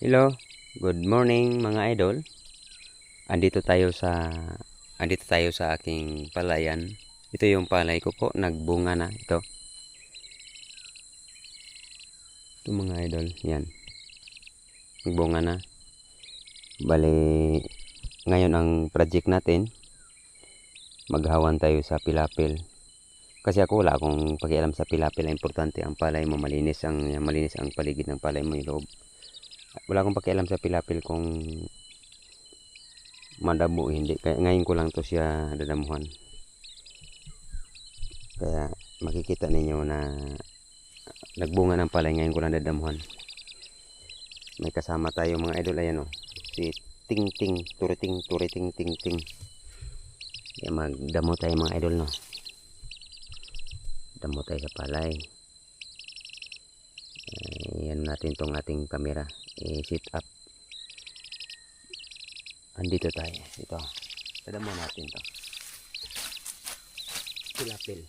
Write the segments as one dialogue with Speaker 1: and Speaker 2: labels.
Speaker 1: Hello, good morning mga idol. Andito tayo sa aking palayan. Ito yung palay ko po, nagbunga na ito. Ito mga idol, yan. Nagbunga na. Bale, ngayon ang project natin, maghawan tayo sa pilapil. Kasi ako wala akong pakialam sa pilapil. Importante ang palay mo, malinis ang paligid ng palay mo, yung loob. Wala akong pakialam sa pilapil kung madamo hindi. Kaya ngayon ko lang to siya dadamuhan. Kaya makikita ninyo na nagbunga ng palay, ngayon ko lang dadamuhan. May kasama tayo mga idol, ayan o. Si Ting Ting, Turiting Ting Ting. Kaya magdamo tayo mga idol, no. Damo tayo sa palay. Ayan natin tong ating camera. I-sit up. Andito tayo. Ito. Damo natin to. Pilapil.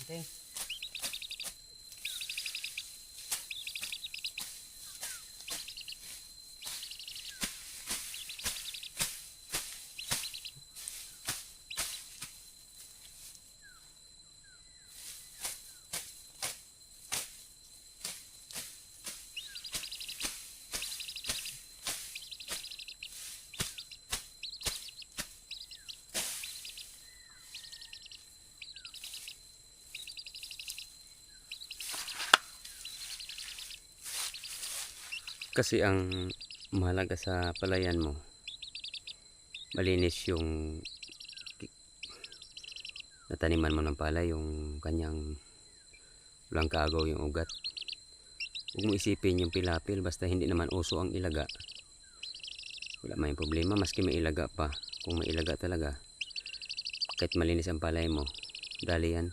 Speaker 1: Okay. Kasi ang mahalaga sa palayan mo, malinis yung nataniman mo ng palay, yung kanyang walang kaagaw yung ugat. Huwag mo isipin yung pilapil, basta hindi naman uso ang ilaga, wala may problema. Maski may ilaga pa, kung may ilaga talaga, kahit malinis ang palay mo, dali yan.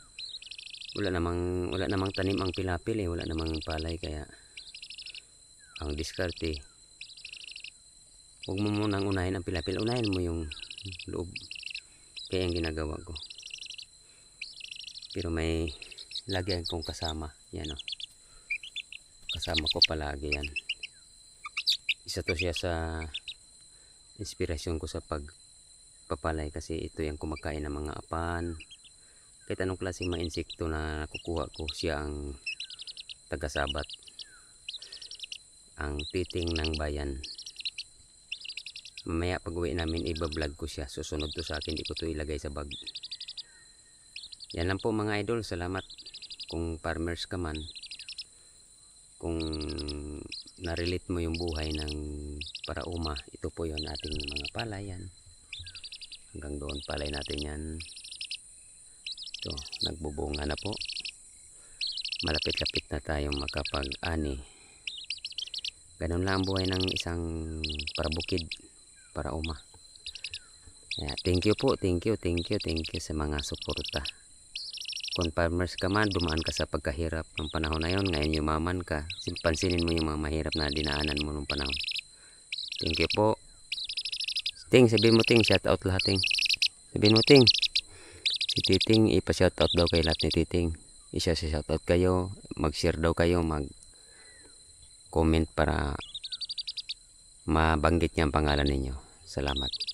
Speaker 1: Wala namang tanim ang pilapil wala namang palay. Kaya ang diskarte, huwag mo munang unahin ang pilapil, unahin mo yung loob. Kaya yung ginagawa ko. Pero may lagyan kong kasama, yan o. Kasama ko palagi yan. Isa to siya sa inspirasyon ko sa pagpapalay, kasi ito yung kumakain ng mga apan, kahit anong klaseng mga insekto na nakukuha ko, siya ang tagasabat, ang titing ng bayan. Mamaya pag uwi namin, iba-vlog ko siya. Susunod to sa akin, di ko to ilagay sa bag. Yan lang po mga idol. Salamat. Kung farmers ka man, kung narelate mo yung buhay ng parauma, ito po yun ating mga palayan. Hanggang doon palay natin yan. Ito, nagbubunga na po. Malapit-lapit na tayong makapag-ani. Ganun lang ang buhay ng isang parabukid, parauma. Thank you po, thank you sa mga suporta. Kung farmers ka man, dumaan ka sa pagkahirap ng panahon na yon, ngayon yumaman ka, pansinin mo yung mga mahirap na dinaanan mo nung panahon. Thank you po. Ting, sabihin mo Ting, shout out lahat Ting. Sabihin mo Ting, si Titing, ipa-shout out daw kay lahat ni Titing. Isa-shout out kayo, mag-share daw kayo, mag-comment para mabanggit niya ang pangalan ninyo. Salamat.